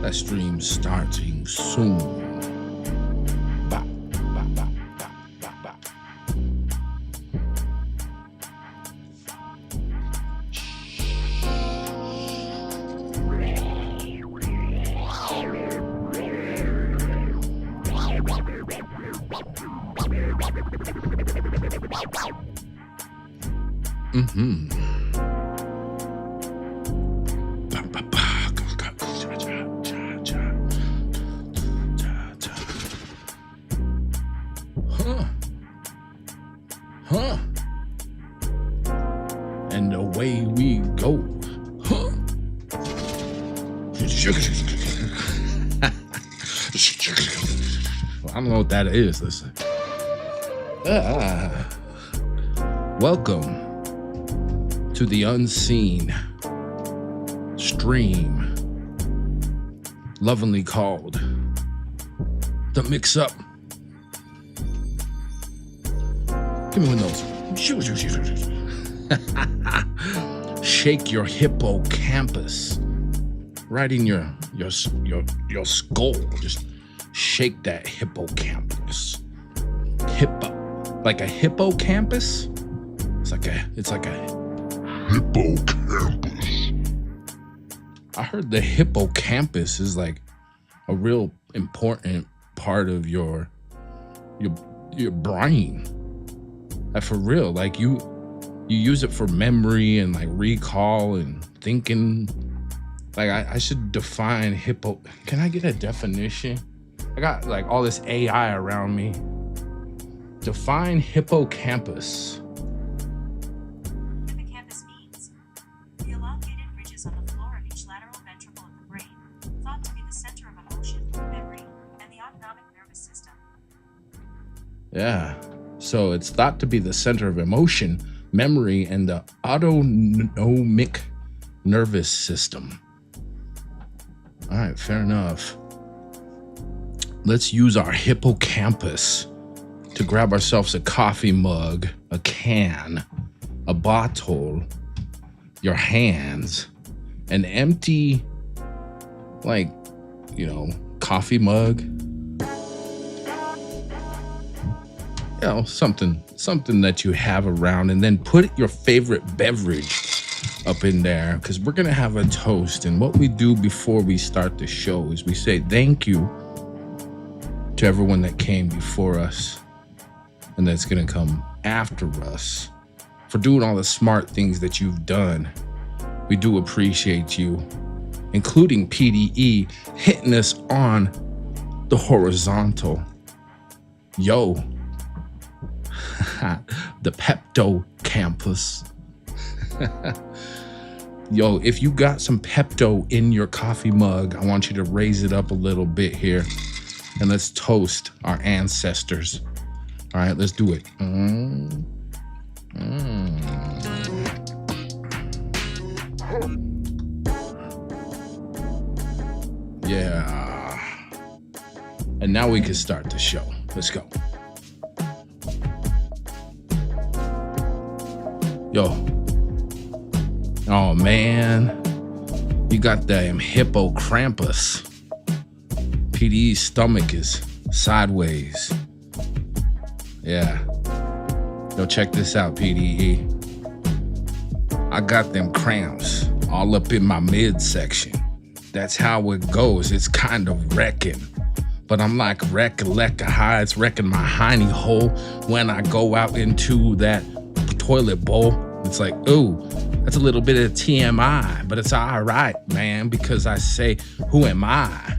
That stream starting soon. Bop, bop, bop, bop, bop, bop. Mm-hmm. Huh. And away we go. Huh. I don't know what that is. Listen. Welcome to the unseen stream, lovingly called the Mixxup. Give me one of those. Shake your hippocampus right in your skull. Just shake that hippocampus. Like a hippocampus. It's like a hippocampus. I heard the hippocampus is like a real important part of your brain. Like for real, like you use it for memory and like recall and thinking. Like I should define Can I get a definition? I got like all this AI around me. Define hippocampus. Hippocampus means the elongated ridges on the floor of each lateral ventricle of the brain, thought to be the center of emotion, memory, and the autonomic nervous system. Yeah. So it's thought to be the center of emotion, memory, and the autonomic nervous system. All right, fair enough. Let's use our hippocampus to grab ourselves a coffee mug, a can, a bottle, your hands, an empty, coffee mug. You know, something that you have around, and then put your favorite beverage up in there, because we're gonna have a toast. And what we do before we start the show is we say thank you to everyone that came before us and that's gonna come after us for doing all the smart things that you've done. We do appreciate you, including PDE hitting us on the horizontal. Yo. The Pepto Campus. Yo, if you got some Pepto in your coffee mug, I want you to raise it up a little bit here and let's toast our ancestors. All right, let's do it. Yeah. And now we can start the show. Let's go. Yo. Oh man. You got that hippocampus. PDE's stomach is sideways. Yeah. Yo, check this out, PDE. I got them cramps all up in my midsection. That's how it goes. It's kind of wrecking. But I'm like high. It's wrecking my hiney hole when I go out into that toilet bowl. It's like, ooh, that's a little bit of TMI, but it's all right, man, because I say, who am I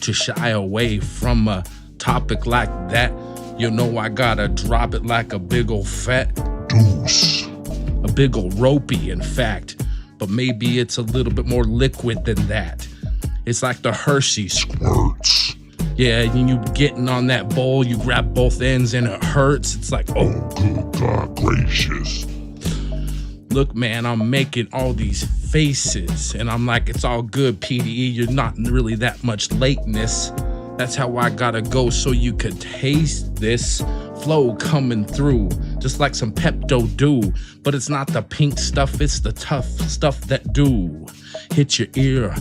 to shy away from a topic like that? You know, I gotta drop it like a big old fat deuce, a big old ropey, in fact, but maybe it's a little bit more liquid than that. It's like the Hershey squirts. Yeah, you getting on that bowl, you grab both ends and it hurts. It's like, oh, good God gracious. Look, man, I'm making all these faces and I'm like, it's all good, PDE. You're not really that much lateness. That's how I gotta go so you could taste this flow coming through just like some Pepto do. But it's not the pink stuff, it's the tough stuff that do hit your ear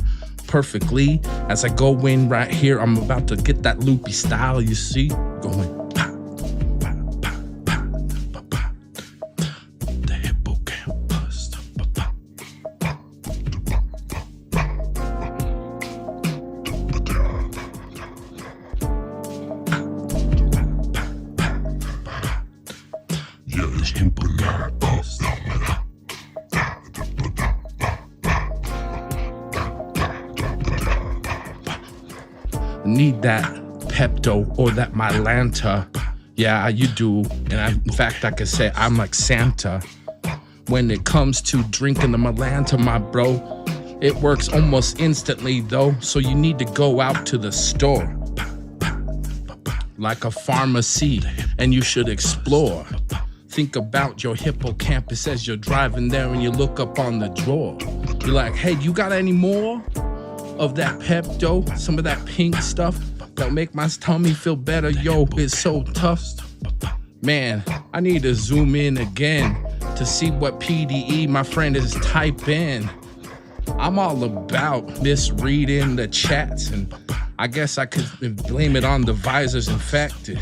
perfectly. As I go in right here, I'm about to get that loopy style, you see, going. Need that Pepto or that Mylanta. Yeah, you do. And in fact, I could say I'm like Santa. When it comes to drinking the Mylanta, my bro, it works almost instantly though. So you need to go out to the store, like a pharmacy, and you should explore. Think about your hippocampus as you're driving there and you look up on the drawer. You're like, hey, you got any more of that Pepto? Some of that pink stuff that'll make my tummy feel better. Yo, it's so tough. Man, I need to zoom in again to see what PDE my friend is typing. I'm all about misreading the chats, and I guess I could blame it on the visors. In fact, it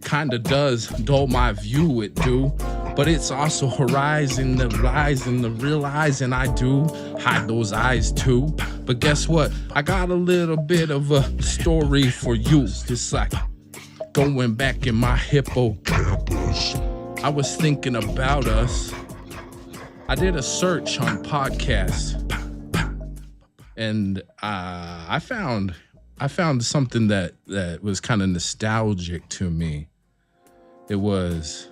kinda does dull my view, it do. But it's also horizon, the rise and the realizing I do hide those eyes too. But guess what? I got a little bit of a story for you. It's like going back in my hippocampus. I was thinking about us. I did a search on podcasts, and I found something that was kind of nostalgic to me. It was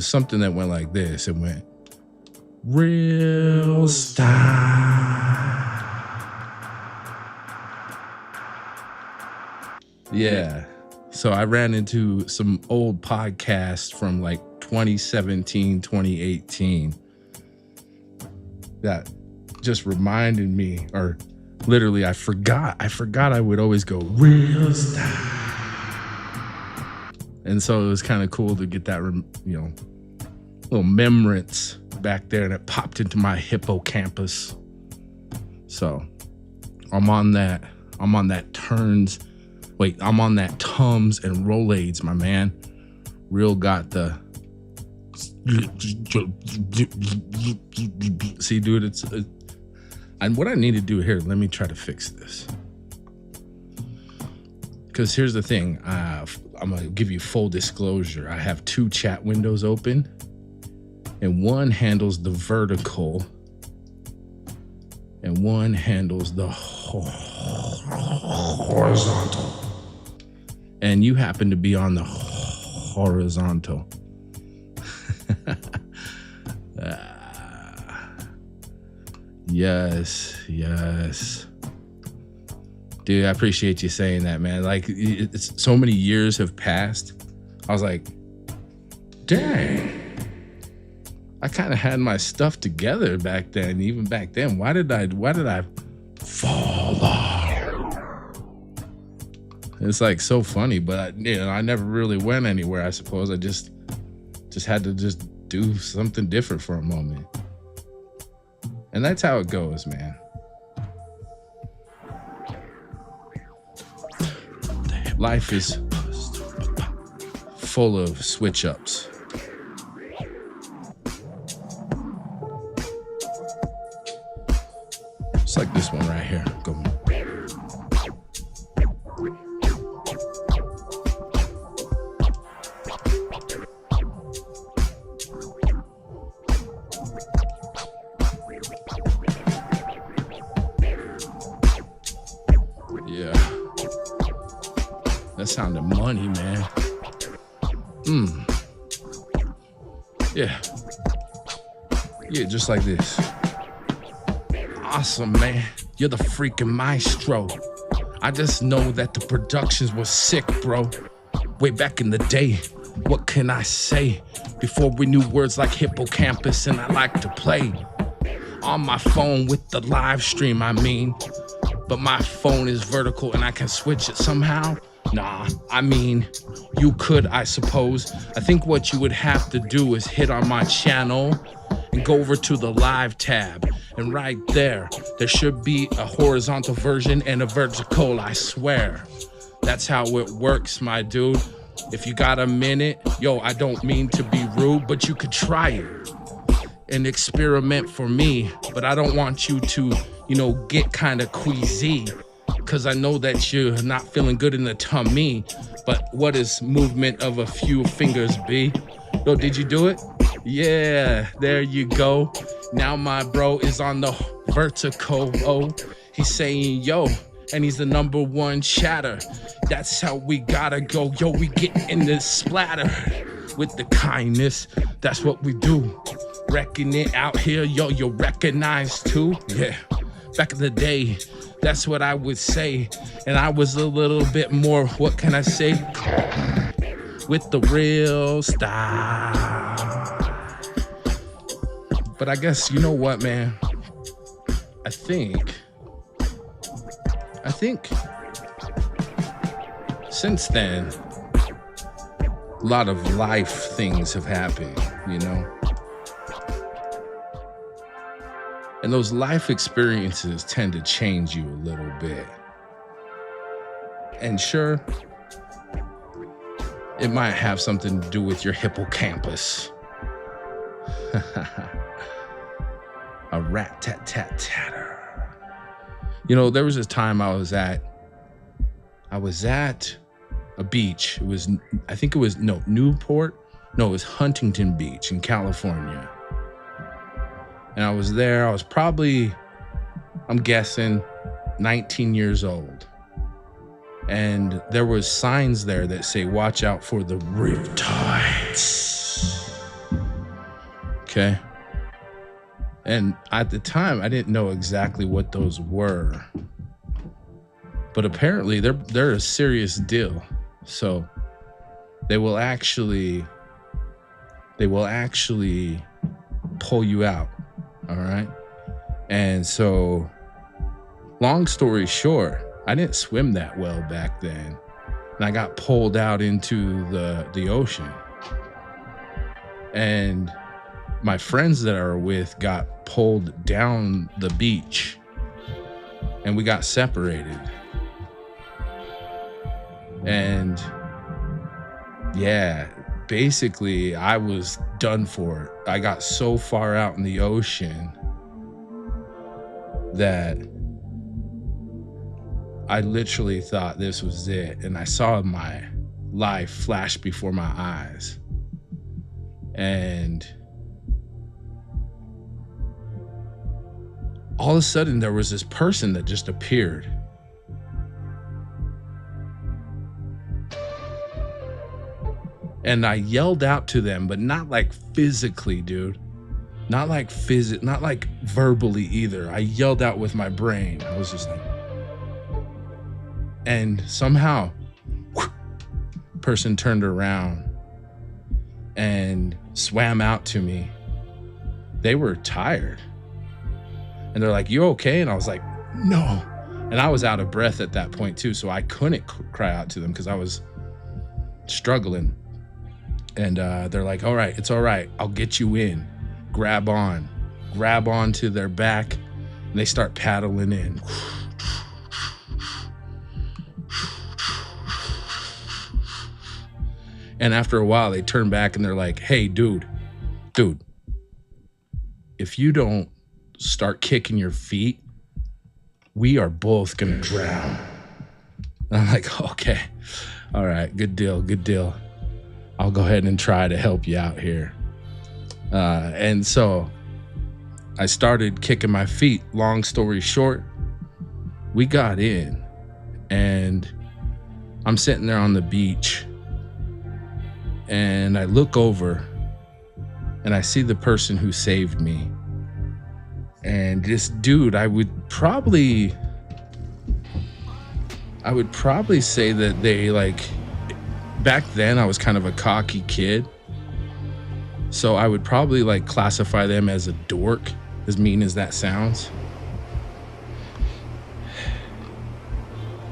something that went like this. It went, real style. Yeah. So I ran into some old podcasts from like 2017, 2018 that just reminded me, or literally I forgot I would always go real style. And so it was kind of cool to get that, little remembrance back there, and it popped into my hippocampus. So I'm on that Tums and Rolaids, my man. Real got the, see, dude, and what I need to do here, let me try to fix this. Because here's the thing, I'm gonna give you full disclosure. I have two chat windows open, and one handles the vertical, and one handles the horizontal. And you happen to be on the horizontal. Yes. Dude, I appreciate you saying that, man. Like, it's so many years have passed. I was like, dang, I kind of had my stuff together back then. Even back then, why did I fall off? It's like so funny, but I never really went anywhere. I suppose I just had to just do something different for a moment, and that's how it goes, man. Life is full of switch ups. It's like this one right here. Go. Yeah. That sounded money, man. Yeah. Yeah, just like this. Awesome, man. You're the freaking maestro. I just know that the productions were sick, bro. Way back in the day. What can I say? Before we knew words like hippocampus, and I like to play on my phone with the live stream, I mean. But my phone is vertical and I can switch it somehow. Nah, I mean, you could, I suppose. I think what you would have to do is hit on my channel and go over to the live tab. And right there should be a horizontal version and a vertical, I swear. That's how it works, my dude. If you got a minute, yo, I don't mean to be rude, but you could try it and experiment for me. But I don't want you to, get kind of queasy, because I know that you're not feeling good in the tummy. But what is movement of a few fingers be? Yo, did you do it? Yeah, there you go. Now my bro is on the vertical. Oh, he's saying yo, and he's the #1 chatter. That's how we gotta go. Yo, we get in this splatter with the kindness. That's what we do. Wrecking it out here. Yo, you recognize too? Yeah, back in the day, that's what I would say. And I was a little bit more, what can I say? With the real style. But I guess, you know what, man? I think since then, a lot of life things have happened, And those life experiences tend to change you a little bit. And sure, it might have something to do with your hippocampus. A rat-tat-tat-tatter. There was a time I was at a beach. It was Newport. No, it was Huntington Beach in California. And I was there. I was probably, I'm guessing, 19 years old. And there was signs there that say, watch out for the riptides. Okay. And at the time, I didn't know exactly what those were. But apparently they're a serious deal. So they will actually pull you out. All right. And so, long story short, I didn't swim that well back then. And I got pulled out into the ocean. And my friends that I were with got pulled down the beach. And we got separated. And yeah, basically I was done for. I got so far out in the ocean that I literally thought this was it. And I saw my life flash before my eyes. And all of a sudden there was this person that just appeared. And I yelled out to them, but not like physically, dude. Not like verbally either. I yelled out with my brain. I was just like, and somehow, person turned around and swam out to me. They were tired. And they're like, you okay? And I was like, no. And I was out of breath at that point too, so I couldn't cry out to them because I was struggling. And they're like, all right, it's all right. I'll get you in. Grab on to their back. And they start paddling in. And after a while, they turn back and they're like, hey, dude, if you don't start kicking your feet, we are both gonna drown. And I'm like, okay, all right, good deal. I'll go ahead and try to help you out here. And so I started kicking my feet. Long story short, we got in and I'm sitting there on the beach and I look over and I see the person who saved me. And this dude, I would probably say that they back then I was kind of a cocky kid. So I would probably classify them as a dork, as mean as that sounds.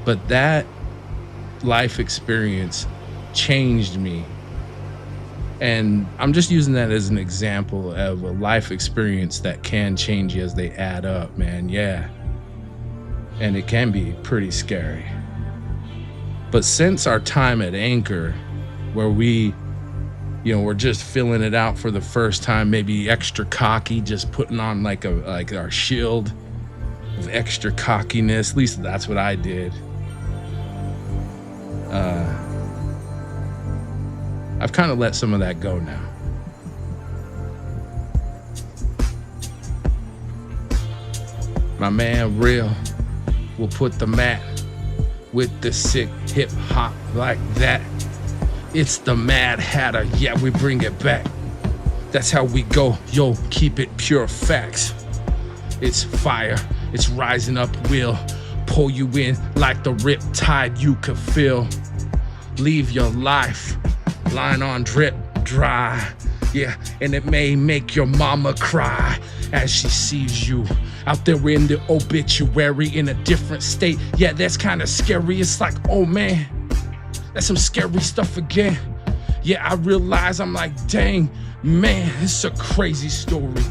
But that life experience changed me. And I'm just using that as an example of a life experience that can change you as they add up, man. Yeah. And it can be pretty scary. But since our time at Anchor, where we're just filling it out for the first time, maybe extra cocky, just putting on like our shield of extra cockiness. At least that's what I did. I've kind of let some of that go now. My man Real will put the mat with the sick hip hop like that. It's the Mad Hatter, yeah, we bring it back. That's how we go, yo, keep it pure facts. It's fire, it's rising up, will pull you in like the rip tide you could feel. Leave your life lying on drip dry, yeah, and it may make your mama cry as she sees you out there in the obituary in a different state. Yeah, that's kind of scary. It's like, oh man, that's some scary stuff again. Yeah, I realize, I'm like, dang, man, it's a crazy story.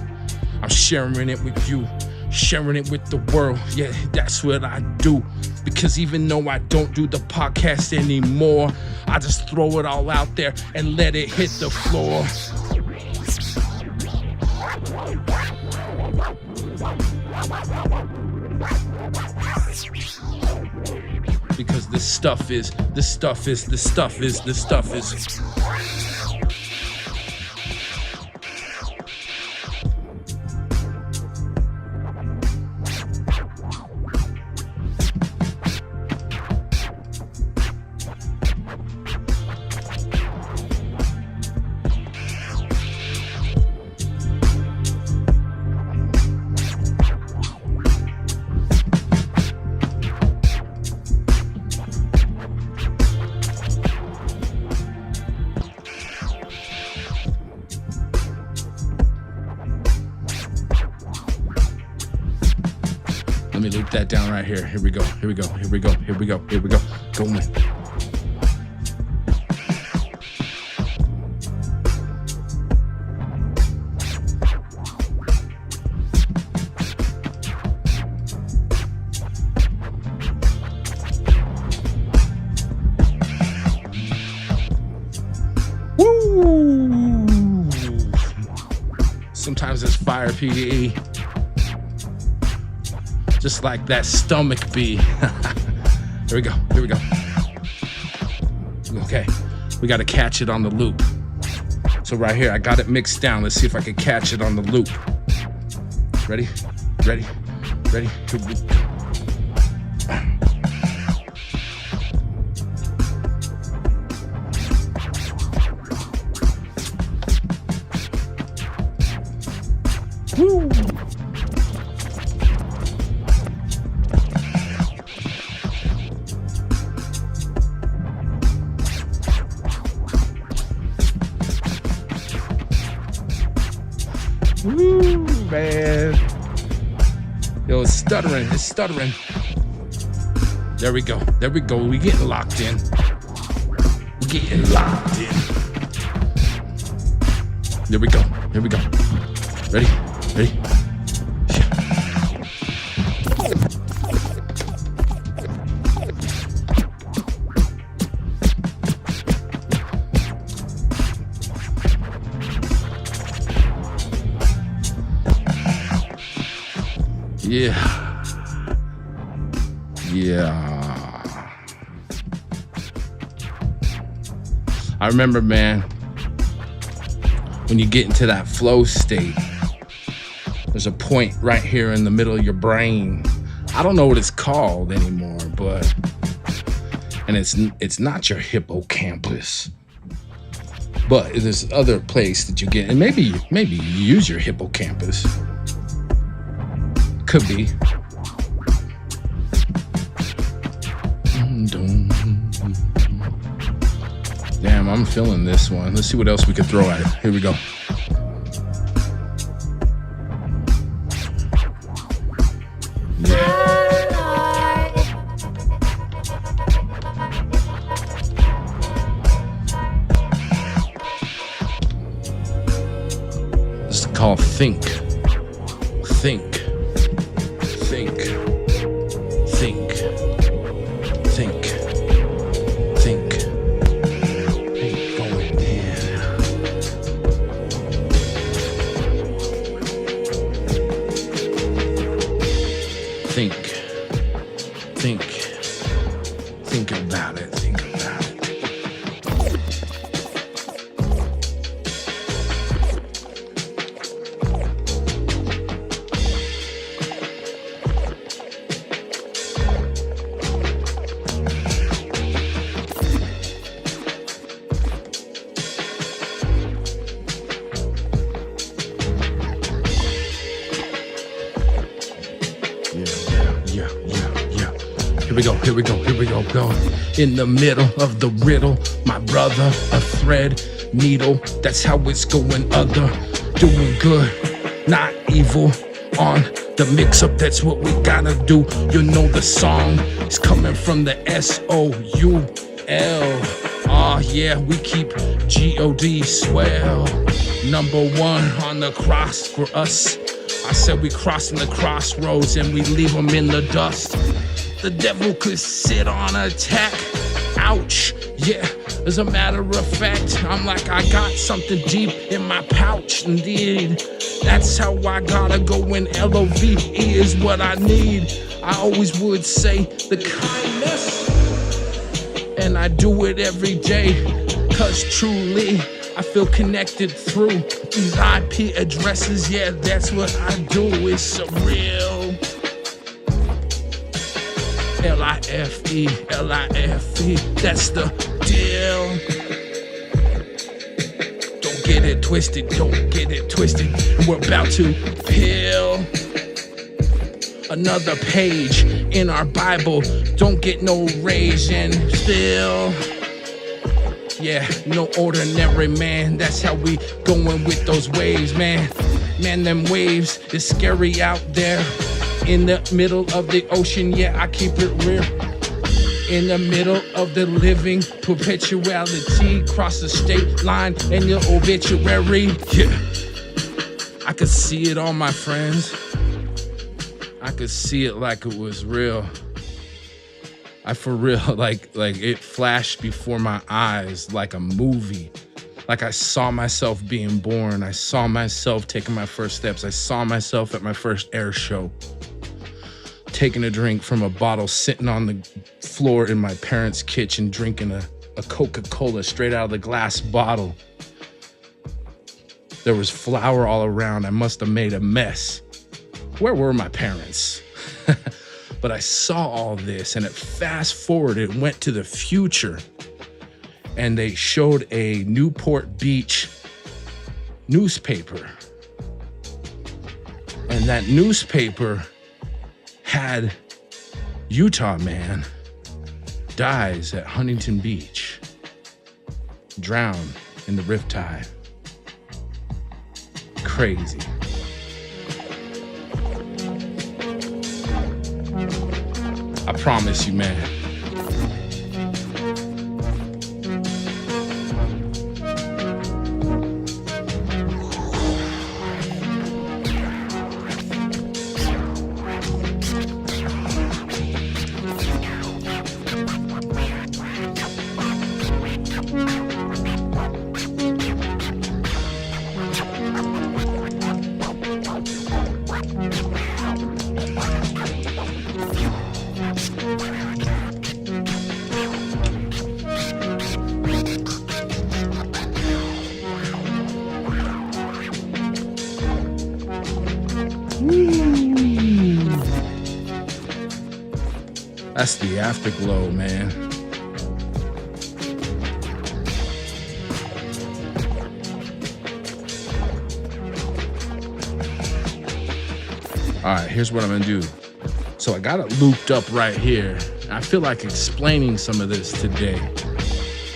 I'm sharing it with you, sharing it with the world. Yeah, that's what I do. Because even though I don't do the podcast anymore, I just throw it all out there and let it hit the floor. Because this stuff is. Let me loop that down right here. Here we go. Go in. Woo! Sometimes it's fire, PDE. Just like that stomach bee. Here we go. Okay, we gotta catch it on the loop. So right here, I got it mixed down. Let's see if I can catch it on the loop. Ready? Here we go. Woo! Woo, man. Yo, it's stuttering. There we go. We getting locked in. There we go. Ready? Yeah. I remember, man, when you get into that flow state, there's a point right here in the middle of your brain. I don't know what it's called anymore, and it's not your hippocampus, but there's other place that you get, and maybe you use your hippocampus. Could be. Damn, I'm feeling this one. Let's see what else we could throw at it. Here we go. Yeah. call think. Think. Think. Think. Think. Think. Think going in. Think. Think. Think about it. Think about it. Here we go, going in the middle of the riddle, my brother, a thread, needle, that's how it's going, doing good, not evil, on the mix-up, that's what we gotta do, you know the song is coming from the SOUL, yeah, we keep God swell, number one on the cross for us, I said we crossing the crossroads and we leave them in the dust. The devil could sit on attack. Ouch, yeah, as a matter of fact, I'm like, I got something deep in my pouch, indeed. That's how I gotta go when LOVE is what I need. I always would say the kindness, and I do it every day, cause truly, I feel connected through these IP addresses, yeah, that's what I do, it's surreal. L-I-F-E, L-I-F-E, that's the deal. Don't get it twisted, don't get it twisted. We're about to peel another page in our Bible. Don't get no rage and still. Yeah, no ordinary man, that's how we going with those waves, man. Man, them waves is scary out there. In the middle of the ocean, yeah, I keep it real. In the middle of the living perpetuality, cross the state line and your obituary. Yeah, I could see it on my friends. I could see it like it was real. I for real, like it flashed before my eyes like a movie. Like I saw myself being born. I saw myself taking my first steps. I saw myself at my first air show. Taking a drink from a bottle, sitting on the floor in my parents' kitchen, drinking a Coca-Cola straight out of the glass bottle. There was flour all around. I must have made a mess. Where were my parents? But I saw all this, and it fast forwarded, went to the future, and they showed a Newport Beach newspaper. And that newspaper had Utah man dies at Huntington Beach, drowned in the riptide. Crazy. I promise you, man. That's the afterglow, man. All right, here's what I'm gonna do. So I got it looped up right here. I feel like explaining some of this today.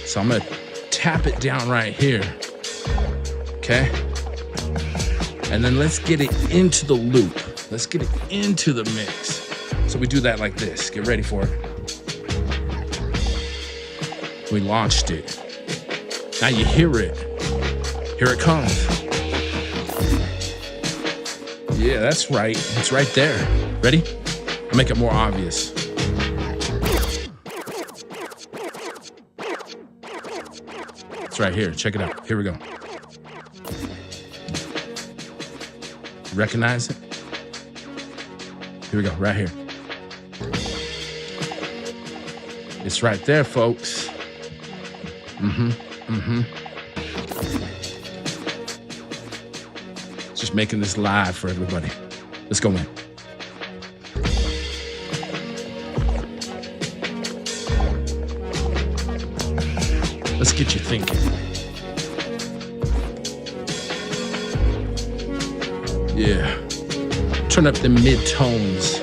So I'm gonna tap it down right here, okay? And then let's get it into the loop. Let's get it into the mix. So we do that like this. Get ready for it. We launched it. Now you hear it. Here it comes. Yeah, that's right. It's right there. Ready? I'll make it more obvious. It's right here. Check it out. Here we go. Recognize it? Here we go. Right here. It's right there, folks. Just making this live for everybody. Let's go in. Let's get you thinking. Yeah. Turn up the mid-tones.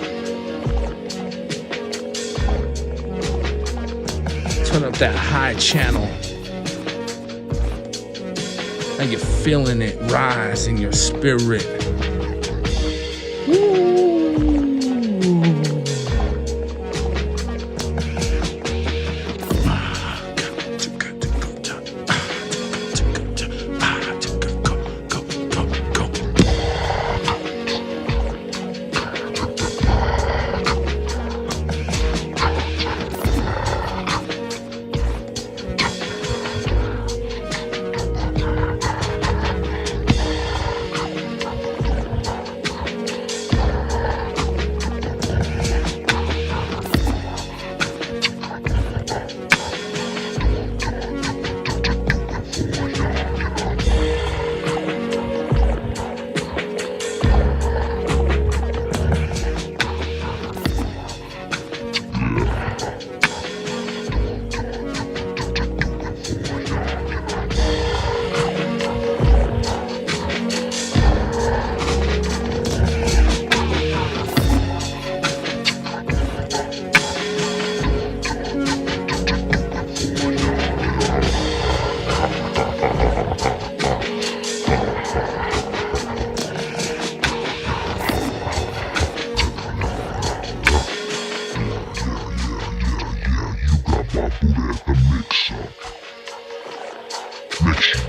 Turn up that high channel. And you're feeling it rise in your spirit.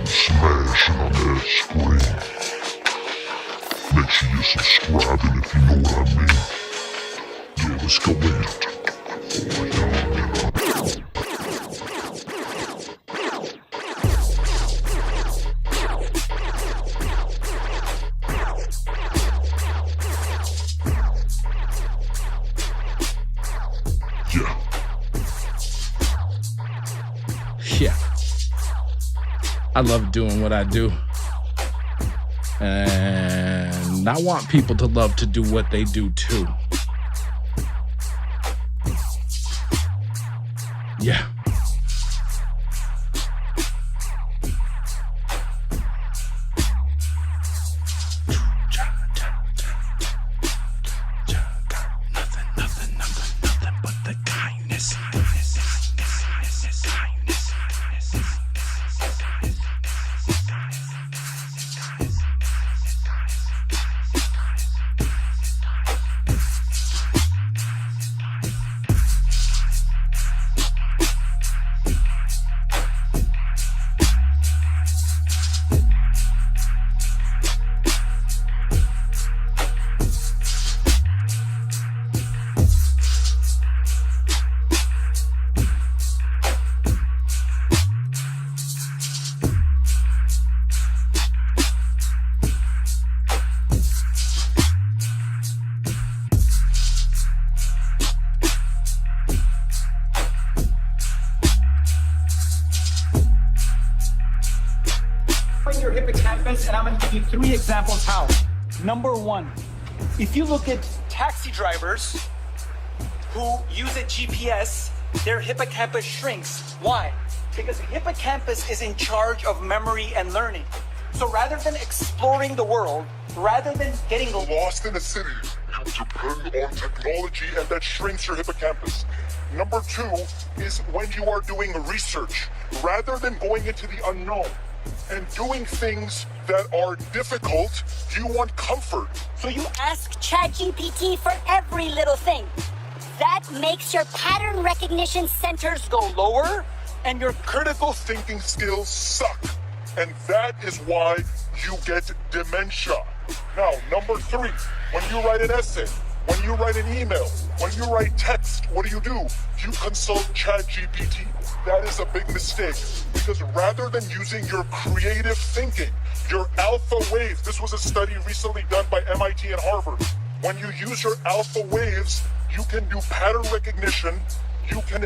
Smashing on that screen. Make sure you're subscribing if you know what I mean. Yeah, let's go in. Yeah. I love doing what I do. And I want people to love to do what they do too. Yeah. Nothing but the kindness. Your hippocampus, and I'm going to give you 3 examples how. Number 1, if you look at taxi drivers who use a GPS, their hippocampus shrinks. Why? Because the hippocampus is in charge of memory and learning. So rather than exploring the world, rather than getting Lost in a city, you depend on technology, and that shrinks your hippocampus. Number 2 is when you are doing research, rather than going into the unknown and doing things that are difficult, you want comfort. So you ask ChatGPT for every little thing. That makes your pattern recognition centers go lower, And your critical thinking skills suck. And that is why you get dementia. Now, number 3, when you write an essay, when you write an email, when you write text, what do? You consult ChatGPT. That is a big mistake, because rather than using your creative thinking, your alpha waves, this was a study recently done by MIT and Harvard. When you use your alpha waves, you can do pattern recognition, you can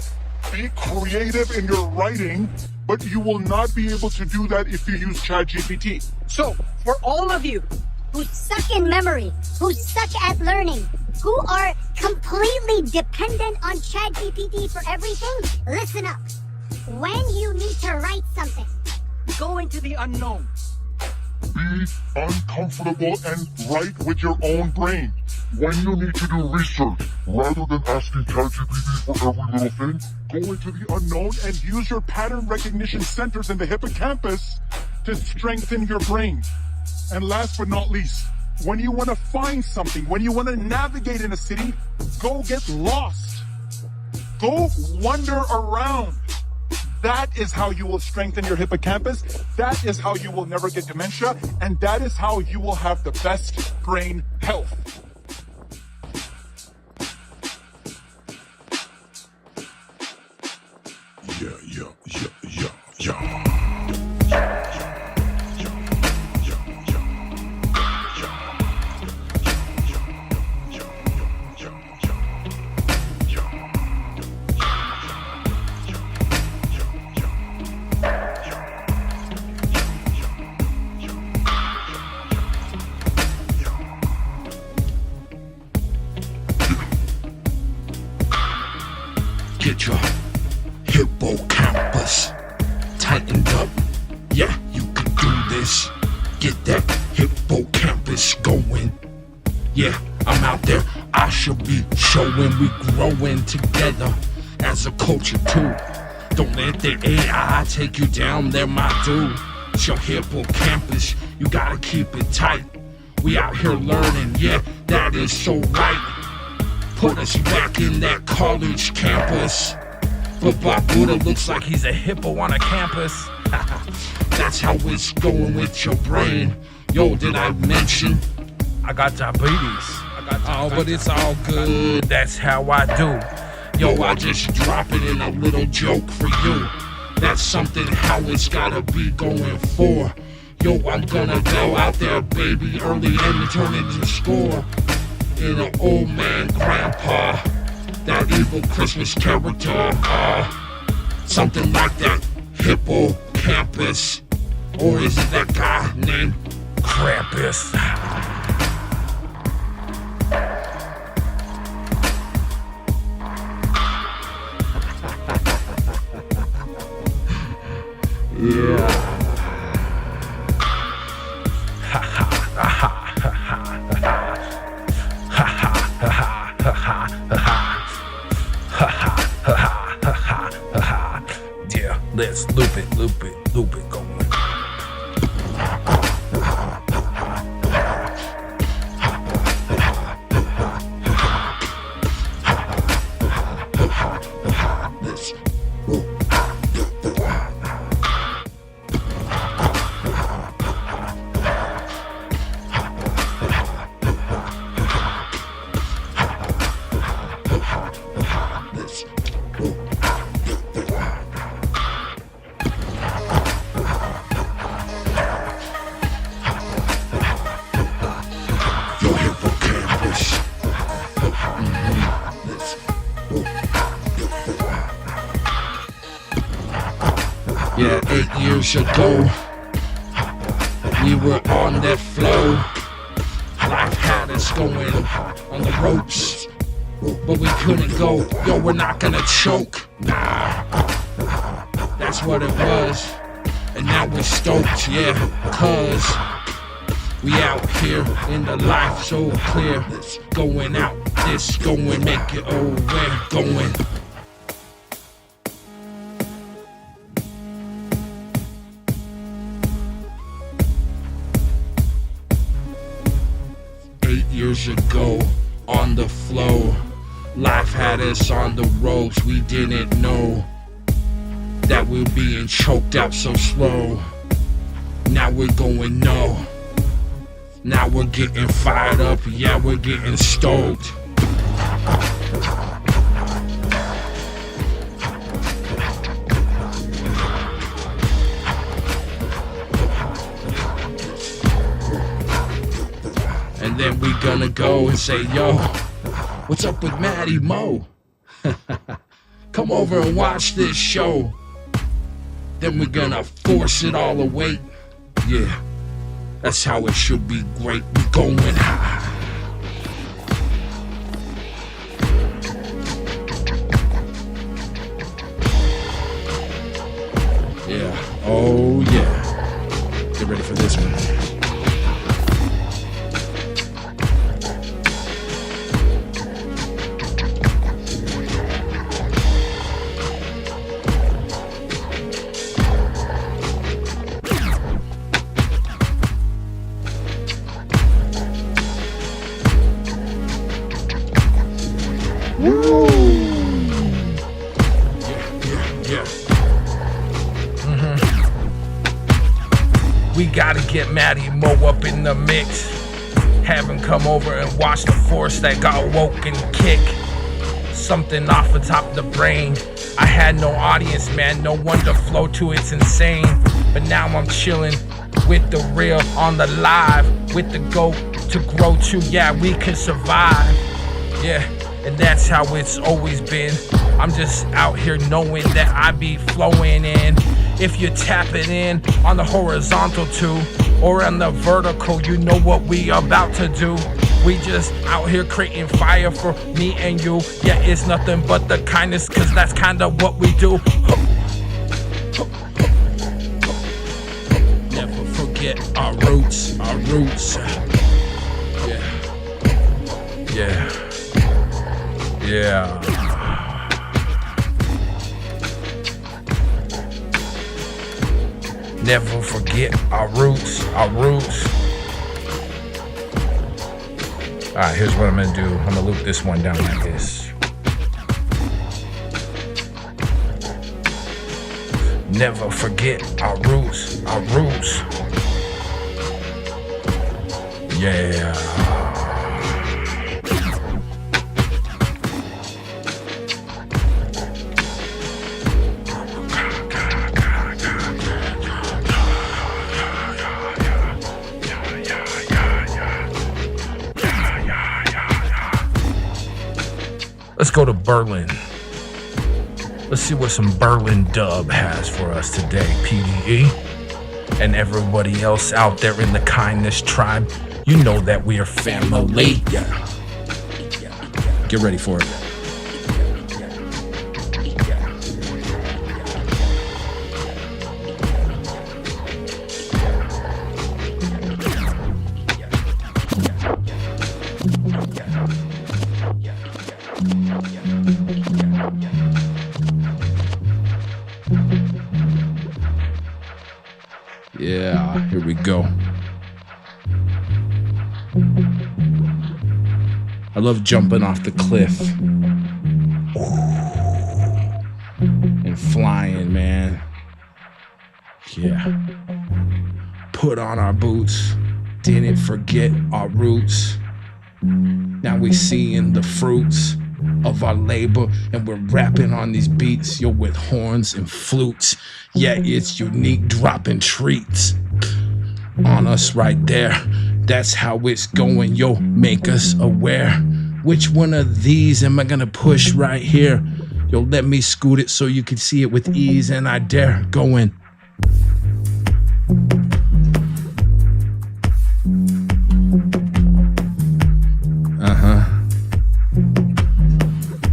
be creative in your writing, but you will not be able to do that if you use ChatGPT. So, for all of you who suck in memory, who suck at learning, who are completely dependent on ChatGPT for everything, listen up. When you need to write something, go into the unknown. Be uncomfortable and write with your own brain. When you need to do research, rather than asking ChatGPT for every little thing, go into the unknown and use your pattern recognition centers in the hippocampus to strengthen your brain. And last but not least, when you want to find something, when you want to navigate in a city, go get lost. Go wander around. That is how you will strengthen your hippocampus. That is how you will never get dementia. And that is how you will have the best brain health. Get your hippocampus tightened up. Yeah, you can do this. Get that hippocampus going. Yeah, I'm out there. I should be showing we growing together as a culture too. Don't let the AI take you down there, my dude. It's your hippocampus. You gotta keep it tight. We out here learning. Yeah, that is so right. Put us back in that college campus. But Bobutah looks like he's a hippo on a campus. That's how it's going with your brain. Yo, did I mention I got diabetes? Oh, but it's all good. That's how I do. Yo, I just drop it in a little joke for you. That's something how it's gotta be going for. Yo, I'm gonna go out there, baby, early and turn into score. In an old man grandpa, that evil Christmas character, something like that hippocampus, or is it that guy named Krampus? Yeah. Yeah, let's loop it going. Yeah, 8 years ago, we were on that flow. Life had us going on the ropes, but we couldn't go. Yo, we're not gonna choke. Nah, that's what it was. And now we're stoked, yeah, cause we out here in the life so clear. Going out, this going, make it over, going. Years ago, on the flow, life had us on the ropes. We didn't know that we're being choked out so slow. Now we're going no. Now we're getting fired up, yeah, we're getting stoked. And then we gonna go and say, yo, what's up with Maddie Mo? Come over and watch this show. Then we're gonna force it all away. Yeah, that's how it should be great. We're going high. Yeah, oh yeah. Get ready for this one. We gotta get Maddie Mo up in the mix. Have him come over and watch the force that got woke and kick. Something off the top of the brain. I had no audience, man, no one to flow to, it's insane. But now I'm chilling with the real on the live, with the GOAT to grow to, yeah, we can survive. Yeah, and that's how it's always been. I'm just out here knowing that I be flowing in. If you're tapping in on the horizontal too, or on the vertical, you know what we about to do. We just out here creating fire for me and you. Yeah, it's nothing but the kindness, cause that's kinda what we do. Never forget our roots, our roots. Yeah, yeah, yeah. Never forget our roots, our roots. All right, here's what I'm gonna do. I'm gonna loop this one down like this. Never forget our roots, our roots. Yeah. Let's go to Berlin. Let's see what some Berlin dub has for us today, PDE. And everybody else out there in the kindness tribe, you know that we are family. Yeah. Get ready for it. Yeah, here we go. I love jumping off the cliff and flying, man. Yeah. Put on our boots, didn't forget our roots. Now we seeing the fruits of our labor, and we're rapping on these beats, yo, with horns and flutes. Yeah, it's unique, dropping treats on us right there. That's how it's going, yo, make us aware. Which one of these am I gonna push right here? Yo, let me scoot it so you can see it with ease, and I dare going.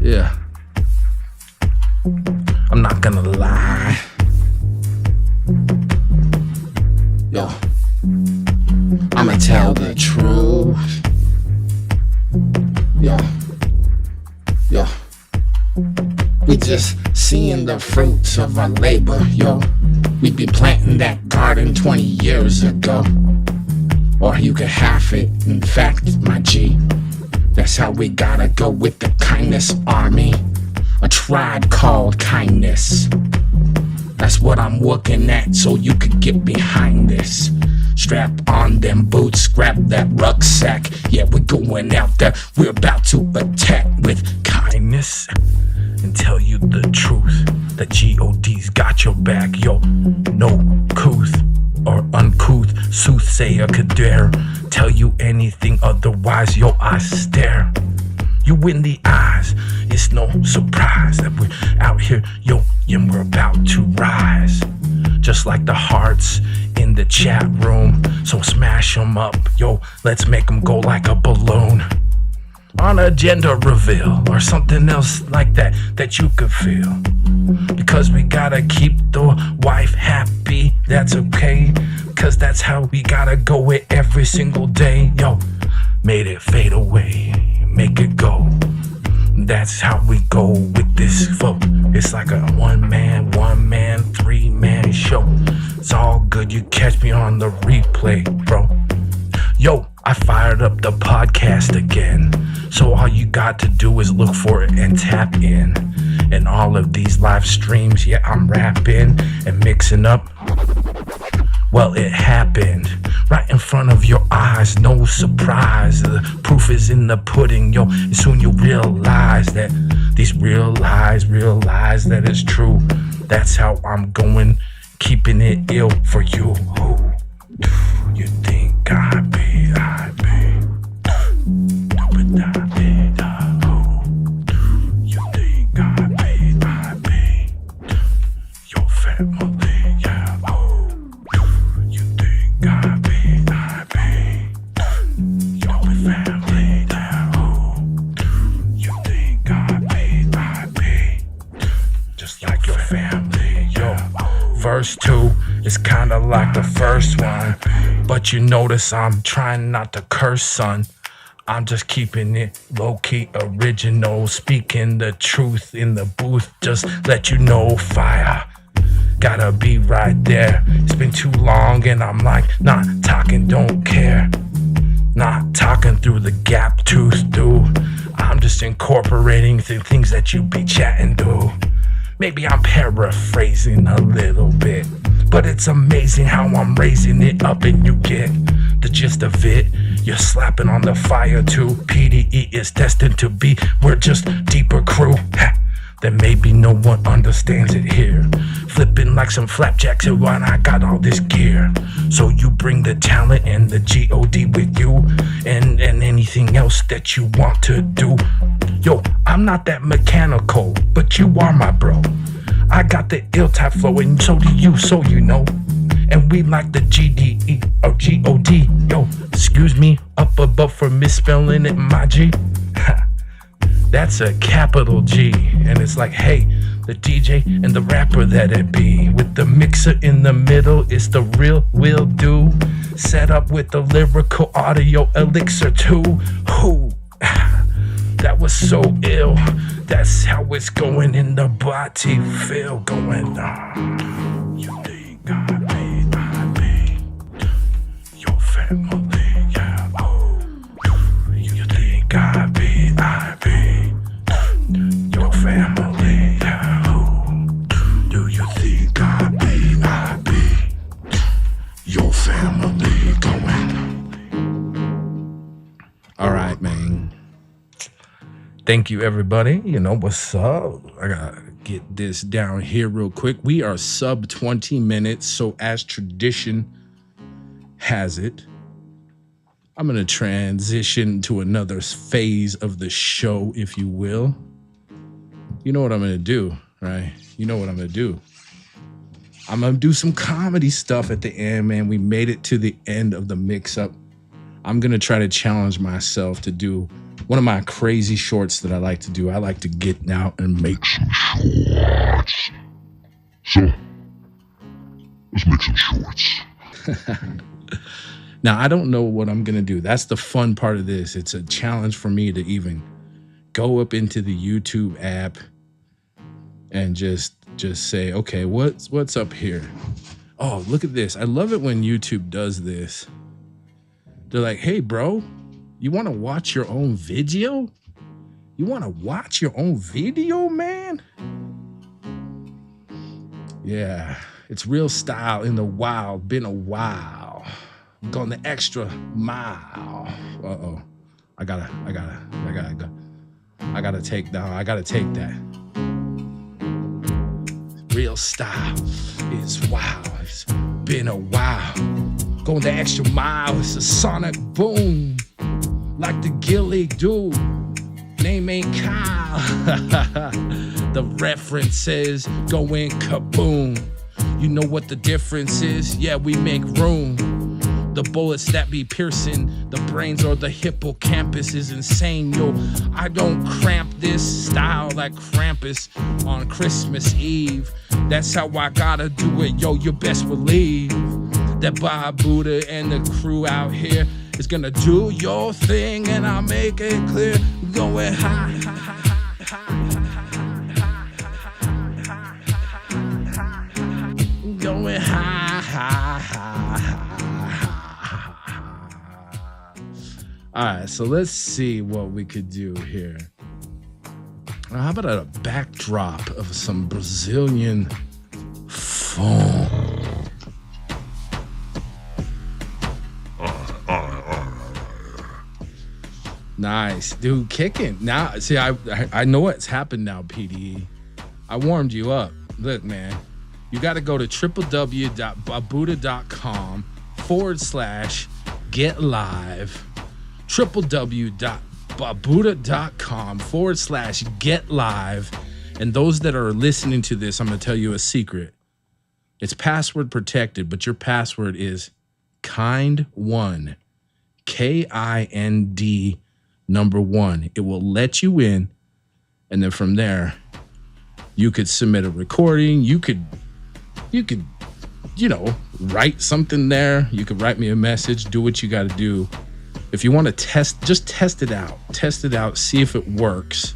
Yeah. I'm not gonna lie. Yo, I'ma tell the truth. Yo, yo. We just seeing the fruits of our labor, yo. We be planting that garden 20 years ago. Or you could half it, in fact, my G. That's how we gotta go with the kindness army. A tribe called kindness. That's what I'm looking at, so you could get behind this. Strap on them boots, scrap that rucksack. Yeah, we're going out there, we're about to attack with kindness and tell you the truth. That G.O.D.'s got your back, yo. No couth or uncouth soothsayer could dare tell you anything otherwise, yo, I stare you in the eyes. It's no surprise that we're out here, yo, and we're about to rise. Just like the hearts in the chat room. So smash them up, yo, let's make them go like a balloon. On a gender reveal or something else like that that you could feel. Because we gotta keep the wife happy, that's okay. Cause that's how we gotta go with every single day, yo. Made it fade away, make it go. That's how we go with this flow. It's like a one man, 3-man show. It's all good, you catch me on the replay, bro. Yo, I fired up the podcast again. So all you got to do is look for it and tap in. And all of these live streams, yeah, I'm rapping and mixing up. Well, it happened right in front of your eyes, no surprise. The proof is in the pudding, yo. And soon you realize that these realize that it's true. That's how I'm going, keeping it ill for you. Who you think I be? You think I be your family, yeah. You think I be your family, yeah. You think I be just like your family, yo. Verse 2 is kinda like the first one, but you notice I'm trying not to curse, son. I'm just keeping it low-key original, speaking the truth in the booth, just let you know fire. Gotta be right there. It's been too long and I'm like, not talking, don't care. Not talking through the gap tooth, dude. I'm just incorporating the things that you be chatting, dude. Maybe I'm paraphrasing a little bit, but it's amazing how I'm raising it up and you get the gist of it. You're slapping on the fire too. PDE is destined to be, we're just deeper crew. Then maybe no one understands it here. Flipping like some flapjacks and when I got all this gear. So you bring the talent and the G.O.D. with you, and anything else that you want to do. Yo, I'm not that mechanical, but you are my bro. I got the ill type flow and so do you, so you know. And we like the GDE or G.O.D. Yo, excuse me up above for misspelling it, my G. That's a capital G. And it's like, hey, the DJ and the rapper that it be. With the mixer in the middle, it's the real will do. Set up with the lyrical audio elixir too. Who? That was so ill. That's how it's going in the body. Feel going on. You think I be your family, yeah. You think I be your family, yeah. Do you think I be your family going? All right, man. Thank you, everybody. You know what's up? I gotta get this down here real quick. We are sub 20 minutes, so as tradition has it, I'm gonna transition to another phase of the show, if you will. You know what I'm gonna do, right? You know what I'm gonna do. I'm gonna do some comedy stuff at the end, man. We made it to the end of the mix-up. I'm gonna try to challenge myself to do one of my crazy shorts that I like to do. I like to get out and make some shorts. So, let's make some shorts. Now, I don't know what I'm going to do. That's the fun part of this. It's a challenge for me to even go up into the YouTube app and just say, okay, what's up here? Oh, look at this. I love it when YouTube does this. They're like, hey, bro, you want to watch your own video? You want to watch your own video, man? Yeah, it's real style in the wild. Been a while. Going the extra mile. Uh-oh. I gotta take that. Real style is wild. It's been a while. Going the extra mile. It's a sonic boom. Like the Gilly dude. Name ain't Kyle. The references going kaboom. You know what the difference is? Yeah, we make room. The bullets that be piercing the brains or the hippocampus is insane, yo. I don't cramp this style like Krampus on Christmas Eve. That's how I gotta do it, yo. You best believe that Bobutah and the crew out here is gonna do your thing, and I'll make it clear. Going high, high, high, going high, high, high. All right, so let's see what we could do here. How about a backdrop of some Brazilian funk? Nice, dude, kicking. Now, see, I know what's happened now, PDE. I warmed you up. Look, man, you got to go to www.bobutah.com/get-live. www.bobutah.com/get-live. And those that are listening to this, I'm going to tell you a secret. It's password protected, but your password is kind1, KIND number 1. It will let you in, and then from there, you could submit a recording. You could, write something there. You could write me a message. Do what you got to do. If you want to just test it out. Test it out. See if it works.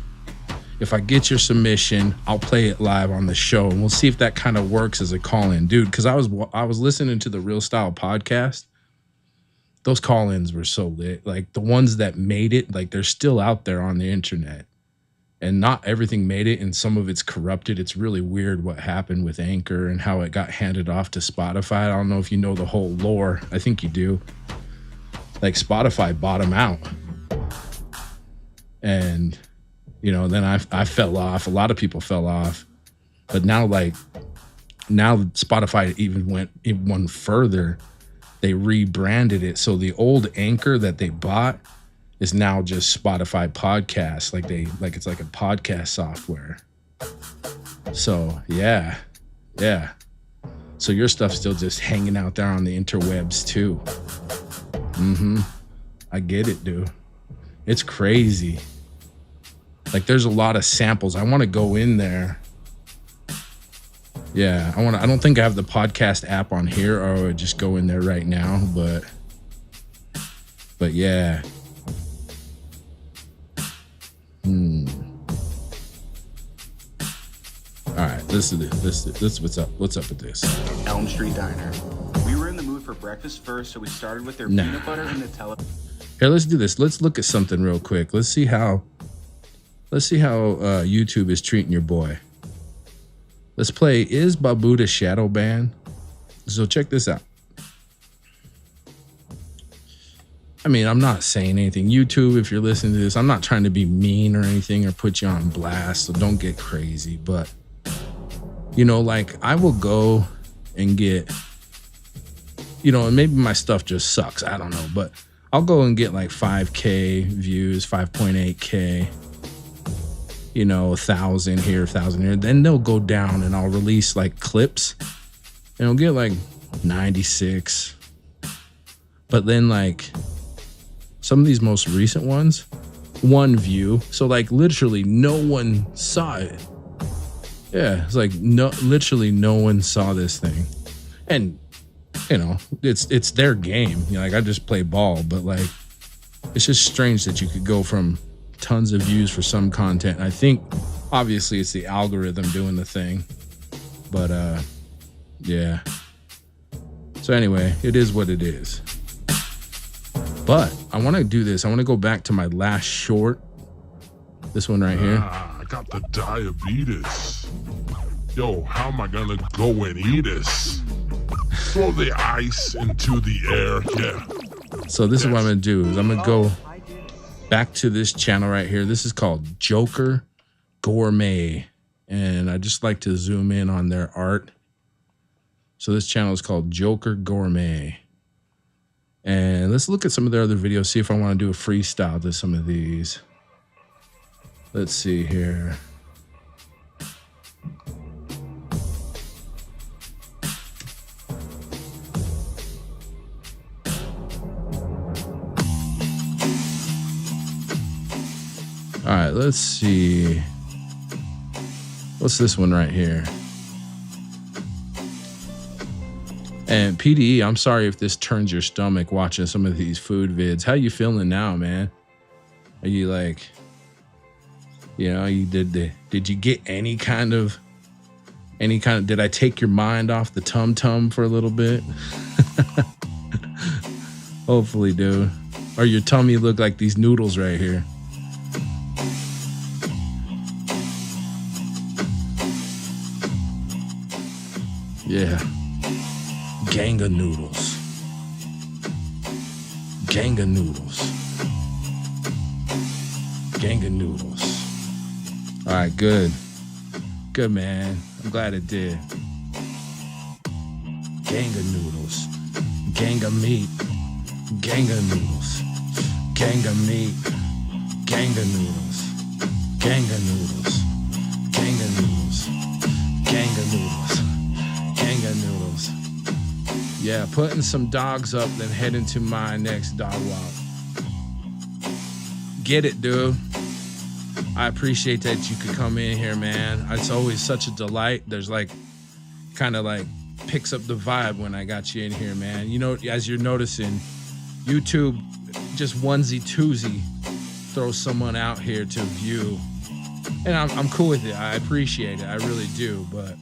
If I get your submission, I'll play it live on the show, and we'll see if that kind of works as a call-in, dude. Because I was listening to the Real Style podcast. Those call-ins were so lit. Like the ones that made it, like they're still out there on the internet. And not everything made it, and some of it's corrupted. It's really weird what happened with Anchor and how it got handed off to Spotify. I don't know if you know the whole lore. I think you do. Like Spotify bought them out. And, then I fell off. A lot of people fell off. But now Spotify even went one further. They rebranded it. So the old Anchor that they bought is now just Spotify podcasts. Like it's like a podcast software. So yeah. So your stuff's still just hanging out there on the interwebs too. I get it, dude. It's crazy. Like there's a lot of samples. I want to go in there. Yeah, I don't think I have the podcast app on here, or I would just go in there right now, but yeah. All right, this is what's up with this. Elm Street Diner. We were in the mood for breakfast first, so we started with their peanut butter and Nutella. Here, let's do this. Let's look at something real quick. Let's see how YouTube is treating your boy. Let's play Is Bobutah Shadow Banned? So check this out. I mean, I'm not saying anything. YouTube, if you're listening to this, I'm not trying to be mean or anything or put you on blast, so don't get crazy. But, I will go and get, and maybe my stuff just sucks. I don't know. But I'll go and get like 5K views, 5.8K, 1,000 here, 1,000 here. Then they'll go down and I'll release like clips and I'll get like 96. But then like some of these most recent ones, 1 view. So like literally no one saw it. Yeah, it's like literally no one saw this thing. And it's their game. Like I just play ball, but like it's just strange that you could go from tons of views for some content. I think obviously it's the algorithm doing the thing, but yeah. So anyway, it is what it is. But I want to do this. I want to go back to my last short. This one right here. I got the diabetes. Yo, how am I gonna go and eat this? throw the ice into the air. Yeah. So this is what I'm gonna do is I'm gonna go back to this channel right here. This is called Joker Gourmet, and I just like to zoom in on their art. So this channel is called Joker Gourmet, and let's look at some of their other videos, see if I want to do a freestyle to some of these. Let's see here. All right, let's see. What's this one right here? And PDE, I'm sorry if this turns your stomach watching some of these food vids. How you feeling now, man? Are you like, you know, did you get any kind of, did I take your mind off the tum-tum for a little bit? Hopefully, dude. Or your tummy look like these noodles right here. Yeah. Gang of noodles. Gang of noodles. Gang of noodles. All right, good. Good, man. I'm glad it did. Gang of noodles. Gang of meat. Gang of noodles. Gang of meat. Gang of noodles. Gang of noodles. Gang of noodles. Gang of noodles. Gang of noodles. Yeah, putting some dogs up, then heading to my next dog walk. Get it, dude. I appreciate that you could come in here, man. It's always such a delight. There's like, kind of like picks up the vibe when I got you in here, man. You know, as you're noticing, YouTube just onesie twosie throws someone out here to view. And I'm cool with it. I appreciate it. I really do. But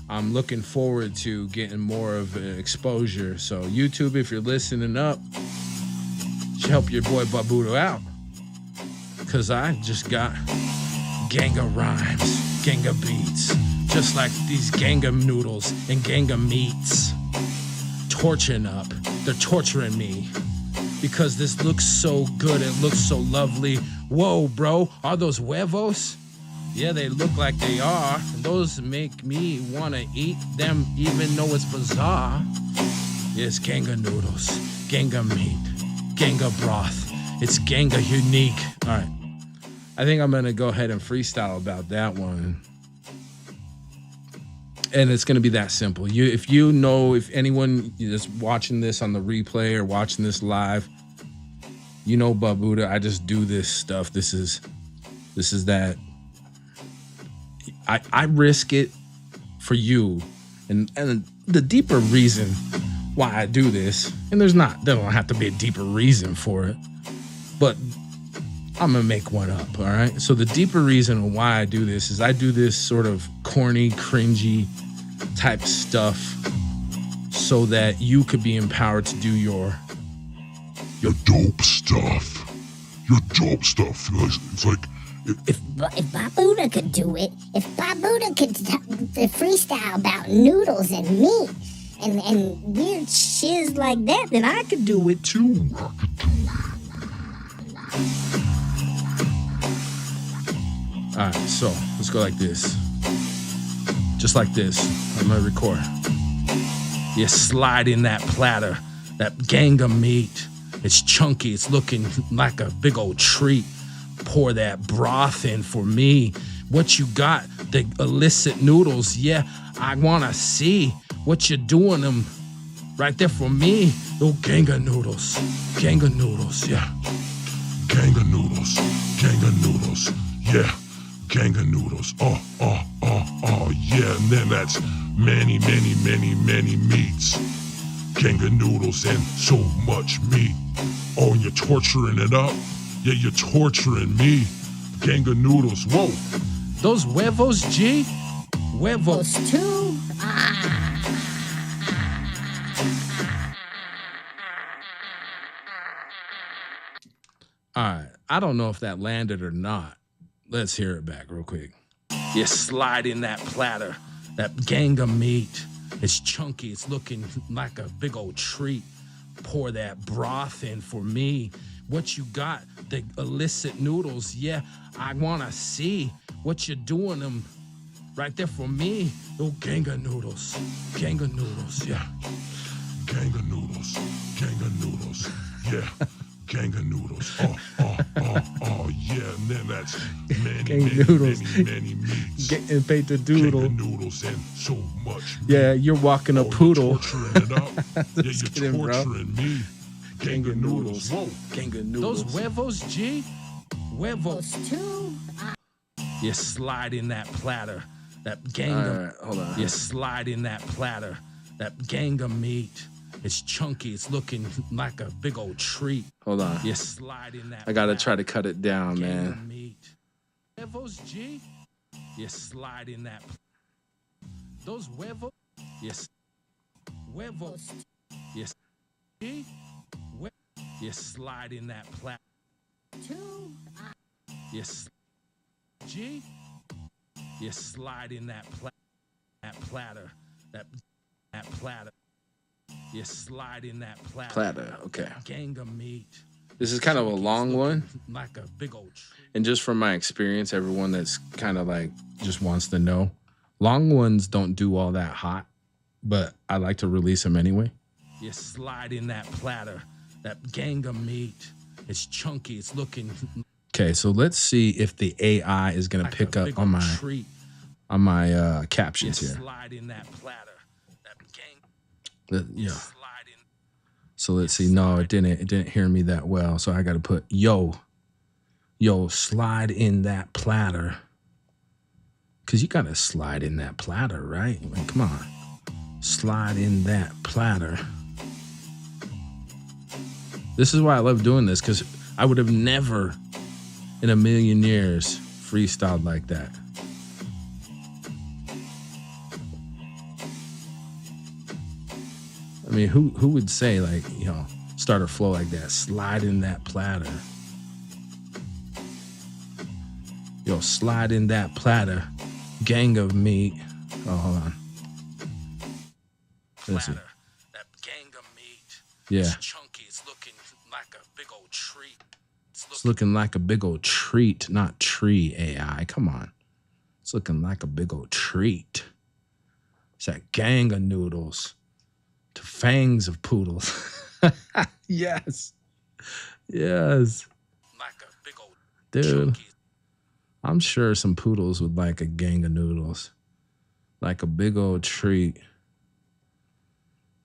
I'm looking forward to getting more of exposure. So YouTube, if you're listening up, should help your boy Bobutah out. Cause I just got gang of rhymes, gang of beats, just like these gang of noodles and gang of meats. Torching up, they're torturing me. Because this looks so good, it looks so lovely. Whoa, bro, are those huevos? Yeah, they look like they are. Those make me want to eat them even though it's bizarre. Yes, gang of noodles, gang of meat, gang of broth. It's gang of unique. All right. I think I'm going to go ahead and freestyle about that one. And it's going to be that simple. If anyone is watching this on the replay or watching this live, you know Bobutah, I just do this stuff. This is that. I risk it for you. And the deeper reason why I do this, and there don't have to be a deeper reason for it, but I'm gonna make one up, all right? So the deeper reason why I do this is I do this sort of corny, cringy type stuff so that you could be empowered to do your dope stuff. Your dope stuff. It's like, If Bobutah could do it, if Bobutah could freestyle about noodles and meat and weird shiz like that, then I could do it too. All right, so let's go like this. Just like this. I'm gonna record. You slide in that platter, that gang of meat. It's chunky, it's looking like a big old treat. Pour that broth in for me. What you got? The illicit noodles. Yeah, I wanna see what you're doing them right there for me. Oh, gang of noodles. Gang of noodles, yeah. gang of noodles. Gang of noodles. Yeah. Gang of noodles. Yeah. And then that's many meats. Gang of noodles and so much meat. Oh, and you're torturing it up? Yeah, you're torturing me. Gang of noodles. Whoa. Those huevos, G? Huevos. Those two? All right. I don't know if that landed or not. Let's hear it back real quick. You slide in that platter, that gang of meat. It's chunky. It's looking like a big old treat. Pour that broth in for me. What you got? The illicit noodles. Yeah, I want to see what you're doing them right there for me. Oh, gang of noodles. Gang of noodles, yeah. Gang of noodles. Gang of noodles. Yeah. Gang of noodles. Oh, yeah. And then that's many meats. Getting paid to doodle. Gang of noodles and so much meat. Yeah, you're walking a poodle. You're torturing it up. Yeah, you're kidding, bro. torturing me. Gang of noodles. Whoa. Gang of noodles. Those huevos, G. Huevos. Those two. You slide in that platter. That gang All of... right, hold on. You slide in that platter. That gang of meat. It's chunky. It's looking like a big old treat. Hold on. You slide in that I gotta platter. try to cut it down, Gang man. of meat. Huevos, G. You slide in that... Those huevos... Yes. Huevos. Yes. G. You slide in that platter. Two. Yes. G. You slide in that platter. That platter. You slide in that platter. Platter, okay. That gang of meat. This is kind of a long one. Like a big old tree. And just from my experience, everyone that's kind of like Just wants to know. Long ones don't do all that hot, but I like to release them anyway. You slide in that platter. That gang of meat. It's chunky. It's looking... Okay, so let's see if the AI is going to pick up on my captions here. slide in that platter. That gang. Yeah. Slide in. So let's see. No, it didn't hear me that well. So I got to put yo, slide in that platter. Cause you got to slide in that platter, right? Like, come on, slide in that platter. This is why I love doing this, because I would have never in a million years freestyled like that. I mean, who would say, like, start a flow like that? Slide in that platter. Yo, slide in that platter. Gang of meat. Oh, hold on. Let's see. Platter. That gang of meat. Yeah. It's chunky. It's looking like a big old treat. It's looking like a big old treat, not tree AI. Come on. It's looking like a big old treat. It's that gang of noodles to fangs of poodles. Yes. Yes. Like a big old Dude, chunky. I'm sure some poodles would like a gang of noodles. Like a big old treat.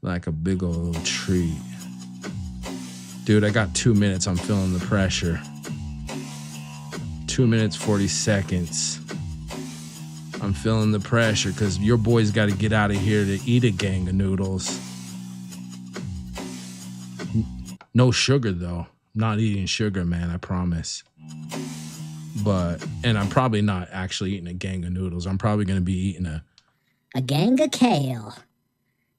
Like a big old treat. Dude, I got 2 minutes. I'm feeling the pressure. 2 minutes, 40 seconds. I'm feeling the pressure because your boy's got to get out of here to eat a gang of noodles. No sugar, though. I'm not eating sugar, man, I promise. And I'm probably not actually eating a gang of noodles. I'm probably going to be eating A gang of kale.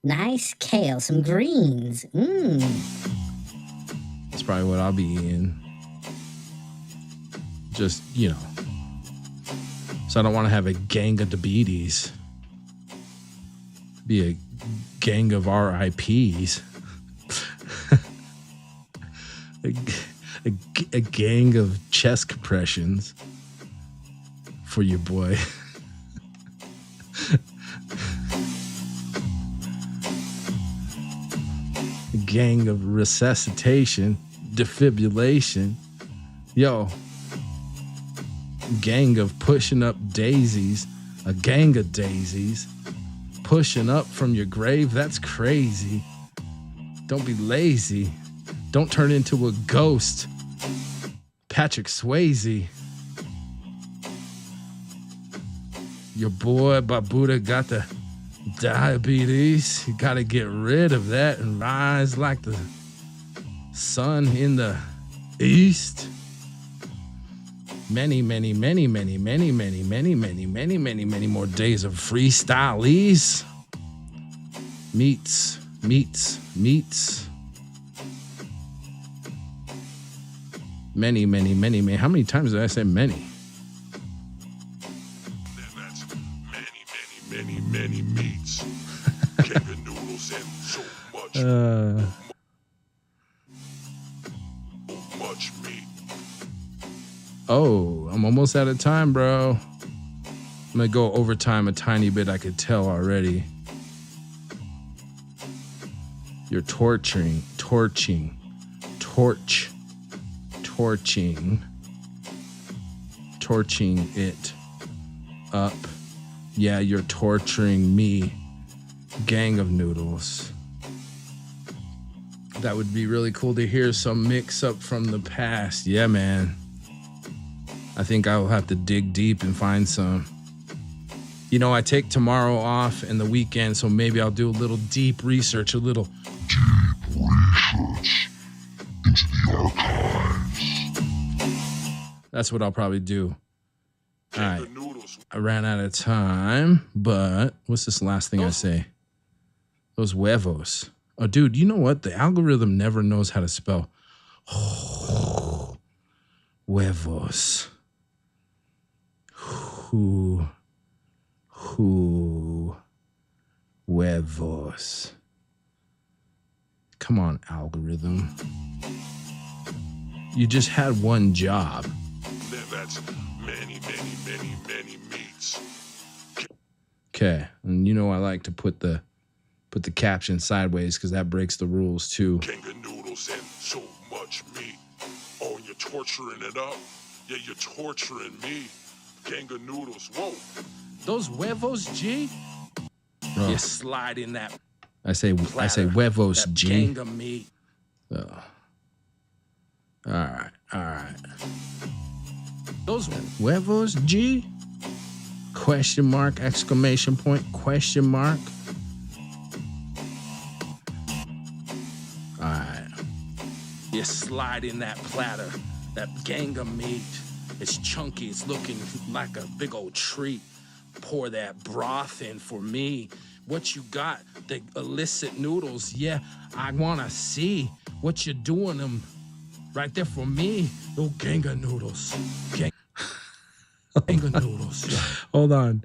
Nice kale, some greens. That's probably what I'll be eating. Just, So I don't want to have a gang of diabetes. Be a gang of RIPs. a gang of chest compressions for your boy. A gang of resuscitation, defibrillation. Yo. Gang of pushing up daisies. A gang of daisies. Pushing up from your grave. That's crazy. Don't be lazy. Don't turn into a ghost. Patrick Swayze. Your boy Bobutah got the diabetes. You gotta get rid of that and rise like the sun in the east. Many more days of freestylees. Meats. Many. How many times did I say many? Then that's many meats. Much meat. Oh, I'm almost out of time, bro. I'm gonna go overtime a tiny bit. I could tell already. You're torching it up. Yeah, you're torturing me. Gang of noodles. That would be really cool to hear some mix up from the past. Yeah, man. I think I will have to dig deep and find some. You know, I take tomorrow off and the weekend, so maybe I'll do a little deep research, Research into the archives. That's what I'll probably do. All right. I ran out of time, but what's this last thing I say? Those huevos. Oh, dude, you know what? The algorithm never knows how to spell huevos. Huevos. Come on, algorithm. You just had one job. That's many meats. Okay, and you know I like to put the caption sideways because that breaks the rules too. Kanga noodles and so much meat. Oh, you're torturing it up. Yeah, you're torturing me. Kanga noodles. Whoa. Those huevos, G. Oh. You slide in that. I say huevos, that G. gang of meat. Oh. All right. Those huevos, G? Question mark, exclamation point, question mark. All right. You slide in that platter, that gang of meat. It's chunky, it's looking like a big old treat. Pour that broth in for me. What you got? The illicit noodles. Yeah, I wanna see what you're doing them right there for me. Oh, gang of noodles. Gang of noodles. Yeah. Hold on.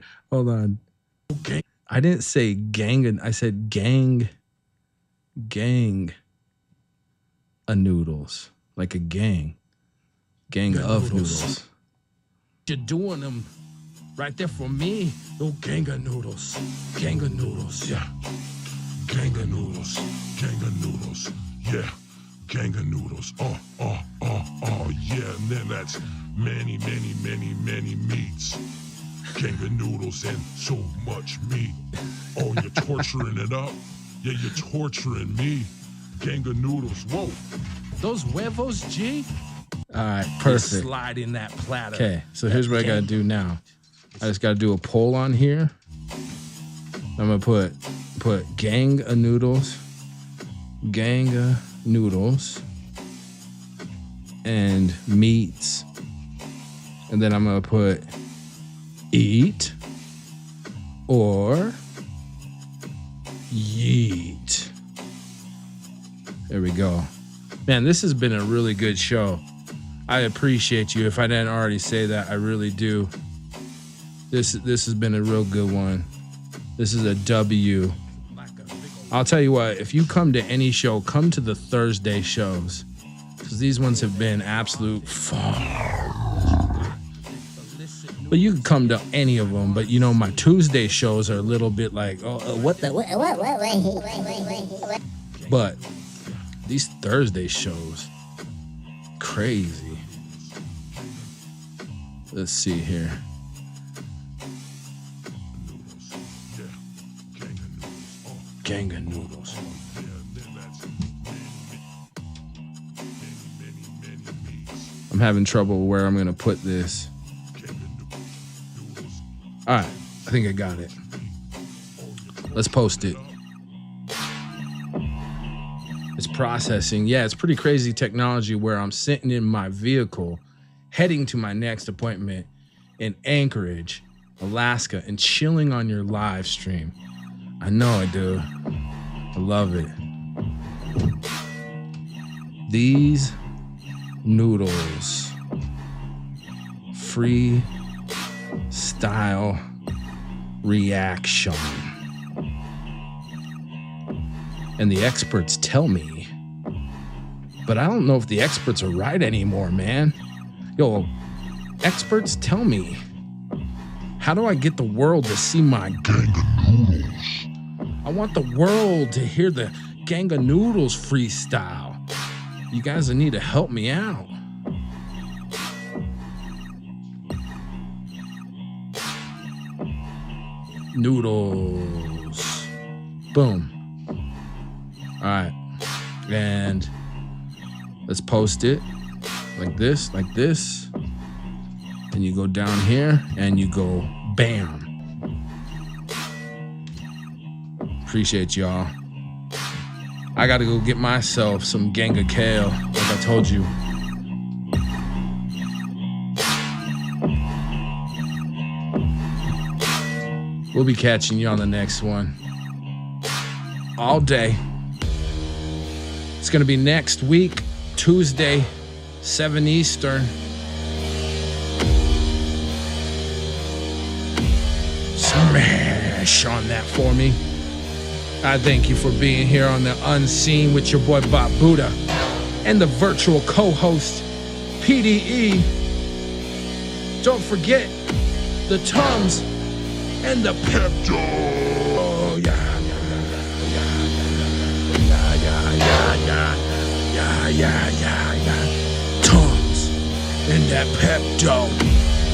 Okay. I didn't say gang, I said gang of noodles. Like a gang of noodles. You're doing them right there for me. Oh, gang of noodles. Gang of noodles. Yeah. Gang of noodles. Gang of noodles. Yeah. Gang of noodles. Oh, yeah. And then that's many meats. Gang of noodles and so much meat. Oh, you're torturing it up. Yeah, you're torturing me. Gang of noodles. Whoa. Those huevos, G. All right, You perfect. slide in that platter. Okay, so here's what I gotta do now. I just gotta do a poll on here. I'm gonna put gang of noodles, and meats, and then I'm gonna put eat or yeet. There we go. Man, this has been a really good show. I appreciate you. If I didn't already say that, I really do. This has been a real good one. This is a W. I'll tell you what, if you come to any show, come to the Thursday shows. Because these ones have been absolute fun. But you can come to any of them. But you know, my Tuesday shows are a little bit like, what? But these Thursday shows, crazy. Let's see here. Gang of noodles. I'm having trouble where I'm gonna put this. All right, I think I got it. Let's post it. It's processing. Yeah, it's pretty crazy technology where I'm sitting in my vehicle, heading to my next appointment in Anchorage, Alaska, and chilling on your live stream. I know I do. I love it. These noodles. Freestyle reaction. and the experts tell me. But I don't know if the experts are right anymore, man. Yo, experts tell me. How do I get the world to see my Ganga noodles. I want the world to hear the Ganga Noodles freestyle. You guys need to help me out. Noodles. Boom. All right. And let's post it like this, like this. And you go down here and you go bam. Appreciate y'all. I gotta go get myself some Ganga Kale, like I told you. We'll be catching you on the next one. All day. It's gonna be next week, Tuesday, 7 Eastern. Smash on that for me. I thank you for being here on the Unseen with your boy Bobutah and the virtual co-host PDE. Don't forget the Tums and the Pepto. Oh yeah. Tums and that Pepto.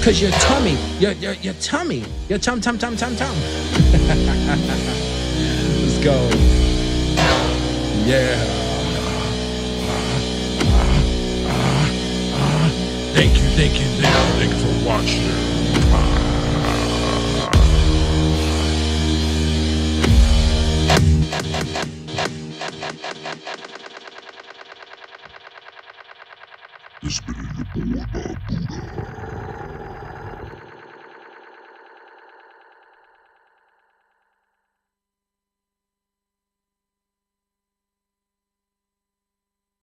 Cause your tummy, your tummy, your tum. Let's go. Yeah. Thank you for watching. It's been your boy Bobutah.